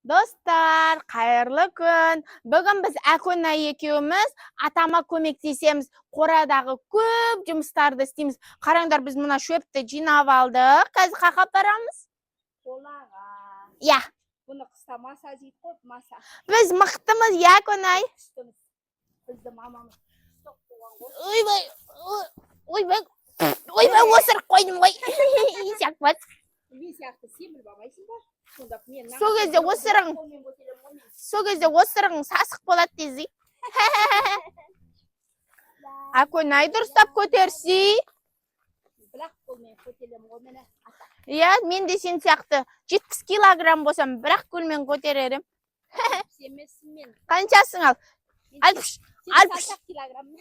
Dostlar, қайырлы күн. Бүгін біз Әкөнай екеуміз атама көмектесеміз. Қорадағы көп жұмыстарды істейміз. Қараңдар, біз мына шөпті жинап алдық. Қазір қаққа барамыз? Қолаға. Я. Бұны қыста маса жейді ғой, маса. Біз мықтымыз, я, Әкөнай. Бізді мамамыз стоп болған ғой. Ойбай, осырып қойдым ғой. Сияқты Мен сияқты семір бабайсың ба? Сол кезде осырың сасық болады дезі. Әкөнай дұрыстап көтерсей. Бірақ қолмен көтерем ғой мені. Иә, мен де сен сияқты 70 килограмм болсам, бірақ көлмен көтерерім. Семесін мен. Қаншасың ал? Алпыш. 80 килограмм.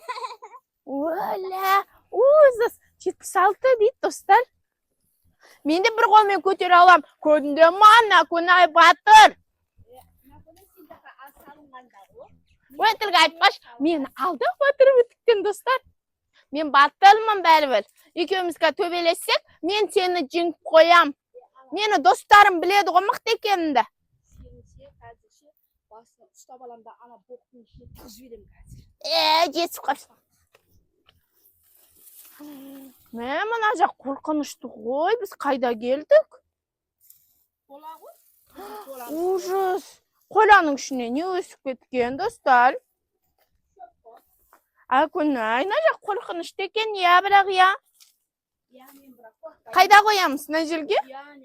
Оля, узыс. 76 дейді, достар. Мен де бір қолмен көтере алам. Көрінде мана, Әкөнай батыр. Ой, тілге айтпаш, мен алдық батыр өтіктен, достар. Мен батылмын бәрібір. Екеумізге төбелессек, мен сені жеңіп қоям. Мені достарым біледі ғой мықты екенімді. Сенше, қазірше, басын ұстап аламда ана боқтың ішіне тығып жіберем қазір. Жетіп қапсың. Мен мына жақ қорқынышты ғой, біз қайда келдік? Қола ғой? Ужас. Қоланың ішіне не өсіп кеткен, достар? Әкөнай, мына жақ қорқынышты екен, я, бірақ я. Қайда қоямыз, мына жерге? Бәрін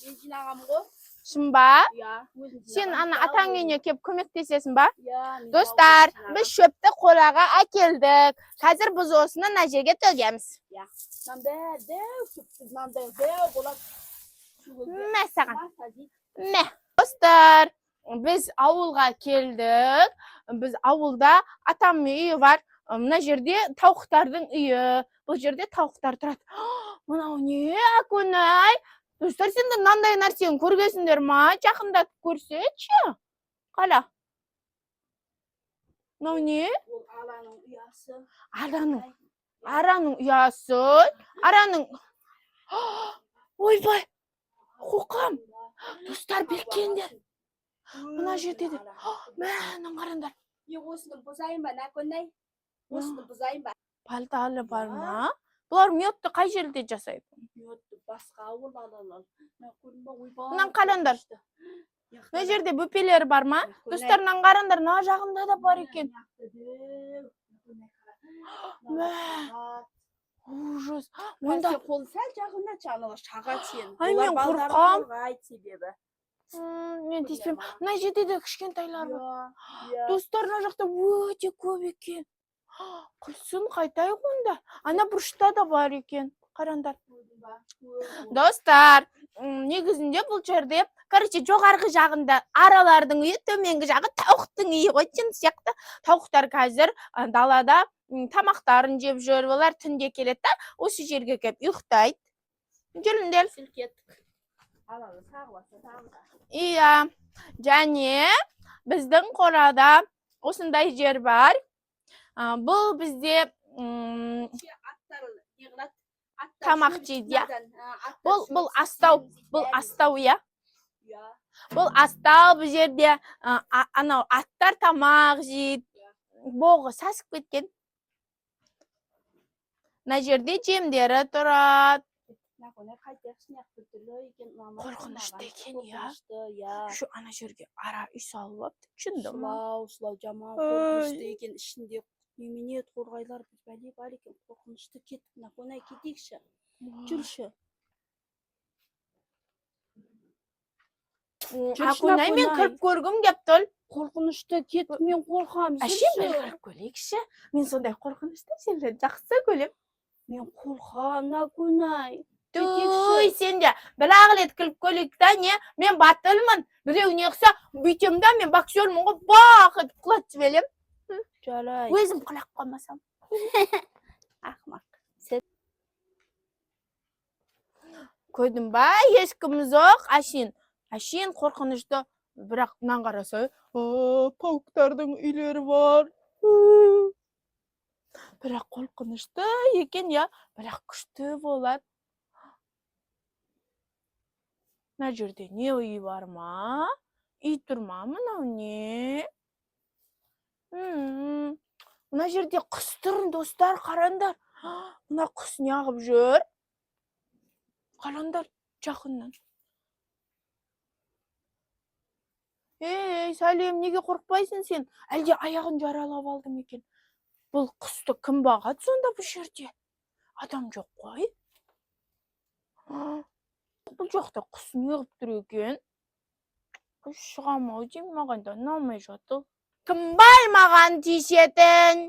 мен жинағам ғой. Шын ба? Сен Сен атаң үйіне кеп көмектесесің ба? Достар, Достар, біз шөпті қолаға әкелдік. Қазір біз осыны мына жерге төгеміз. Мә саған. Мә. Достар, біз ауылға келдік. Біз ауылда атамның үйі бар. Мына жерде тауықтардың үйі. Бұл жерде тауықтар тұрады. Мынау не, Әкөнай? Достар, сендер мынандай нәрсені көргенсіңдер ма? Жақындатып көрсетші. Қала. Мынау не? Араның ұясы. Араның ұясы. Араның... Ойбай, қоқам. Достар, белкендер. Мына жерде де. Мәнің қарандар. Осыны бұзайын ба, Әкөнай? Осыны бұзайын ба? Палталы бар ма? Бұлар мётты қай жерде жасайды? Мётты басқа ауыл алалал. Мынан қарандар. Мына жерде бөпелер бар ма? Достарынан қарандар, мына жағында да бар екен. Ужас. Онда қол сәл жағына жанығы шаға сен. Ай, мен қорқам. Себебі. Мен теспем. Мына жерде де кішкентайлар бар. Достар, мына жақта өте көп екен. Құлсын қайтайық онда. Ана бұрышта да бар екен. Қарандар. Достар, негізінде бұл жерде, короче, жоғарғы жағында аралардың үйі, төменгі жағы тауықтың үйі ғой, сияқты. Тауықтар қазір далада тамақтарын жеп жүр, олар түнде келеді, осы жерге келіп ұйықтайды. Жүріңдер. Иә, және біздің қорада осындай жер бар. Бұл бізде тамақ жейді. Бұл астау, иә. Бұл астау, бұл жерде аттар тамақ жейді. Боғы сасып кеткен. Мына жерде жемдері тұрады. Қорқынышты екен, иә. Шу ана жерге ара үй салып алыпты, шынды ма? Сылау, жаман қорқынышты екен, ішінде немене торғайлар бәле бар екен, қорқынышты кеттік, Әкөнай кетейікші. Жүрші. Әкөнай, мен кіріп көргім кеп тұр. Қорқынышты кеттік, мен қорқам. Әшем, мен кіріп көрейікші. Мен сондай қорқынышты жерлерді жақсы көрем. Мен қорқам, Әкөнай. Той, сен де бір ағылет кіліп көлікті, не? Мен батылмын. Біреуіне ұқса, бүйтемді, мен боксермін ғой, бақыт құлат жібелем. Жарай. Өзім құлақ қалмасам. Ақмақ. Көдің ба, ешкіміз оқ, әшен қорқынышты. Бірақ мұнан қараса, пауықтардың үйлері бар. Бірақ қорқынышты екен, я, бірақ күшті болады. Mına жерде не үй бар ма? Үй тұр ма? Мынау не? Мына жерде құс тұр, достар, қараңдар. Мына құс не қылып жүр? Қараңдар, жақыннан. Ей, Сәлем, неге қорықпайсың сен? Әлде аяғын жаралап алды ма екен? Бұл құсты кім бағады сонда бұл жерде? Адам жоқ қой. Бұл жақта құс не қылып тұр екен? Шығам-ау деймін, маған да ұнамай жатыр. Кім бар маған тиісетін?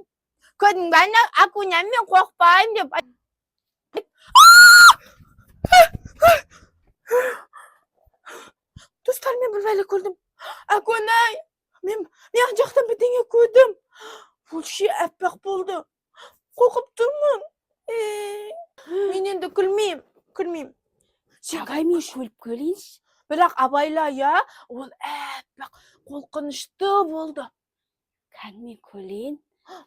Көрдің бе, Акуням, мен қорықпаймын деп. Достар, мен бір бәле көрдім. Акунай, мен ана жақтан бірдеңе көрдім. Бұл ше әппақ болды. Қорқып тұрмын. Мен енді күлмеймін. Абай, мен шөліп көрейінші. Бірақ абайла, я, ол әппақ қорқынышты болды. Кәдімгі көрейін.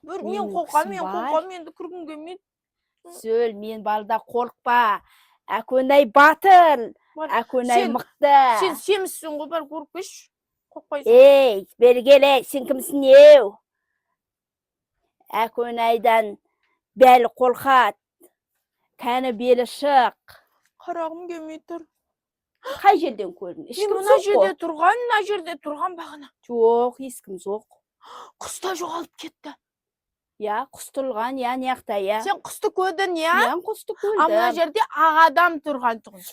Мен қорқам, енді күргім келмейді. Сөл, мен балда қорықпа. Акунай батыр. Акунай мықты. Сен семізсің ғой, бар көріпкеш. Қорқпайсың. Ей, бері келе, сен кімсің еу? Акунайдан бәлі қорқат. Кәні белі шық. Қарағым келмей тұр. Қай жерден көрдің? Мен мына жерде тұрған бағана. Жоқ, ешкім жоқ. Құста жоғалып кетті. Я, құс тұрған, я, неқта, я. Сен құсты көрдің, я? Мен құсты көрдім. Мына жерде ағадам тұрған тұғын.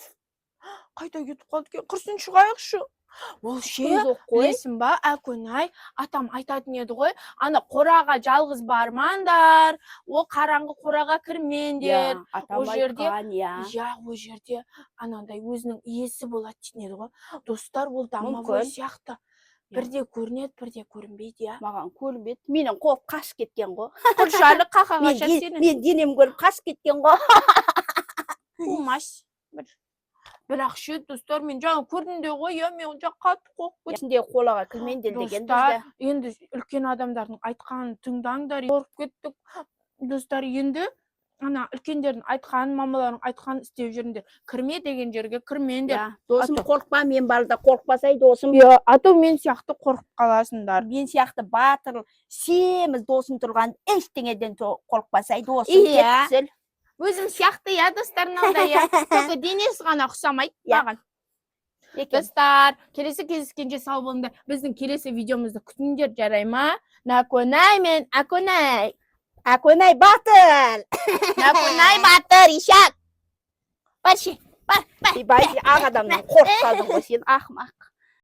Қайда кетіп қалды кен? Құрсын шығайықшы. Ол ше, білесің ба, Акунай, атам айтатын еді ғой, ана қораға жалғыз бармаңдар, ол қараңғы қораға кірмеңдер. Атам айтқан, я. Ол жерде анандай өзінің иесі болады дейтін еді ғой. Достар, ол домовой сияқты. Бірде көрінеді, бірде көрінбейді, я. Маған көрінбейді. Менің қорып қашып кеткен ғой. Құршалы қақағаша сенің. Мен денем көріп қашып кеткен ғой. Болмас. Бірақ ше, достар, мен жаңа көрдім де ғой, мен жаңа қатты қорқып. Ішінде қолаға кірмеңдер деген достар, енді үлкен адамдардың айтқанын тыңдаңдар. Қорқып кеттік. Достар, енді ана үлкендердің айтқанын, мамалардың айтқанын істеп жүріңдер. Кірме деген жерге кірмеңдер. Досым қорықпа, мен балда қорықпасай досым. Ато мен сияқты қорқып қаласыңдар. Мен сияқты батыр, семіз досым тұрған ештеңеден қорықпасай досым. Кетсіл. Өзім сияқты, я, достардың алда, я. Только денесі ғана ұқсамайды маған. Достар, келесі кездескенше сау болыңдар. Біздің келесі видеомызды күтіңдер, жарай ма? Накунай мен Акунай. Акунай батыр. Накунай батыр, ишак. Бар ше, бар. Ағадамнан қорқып қалдың ғой сен, ақымақ.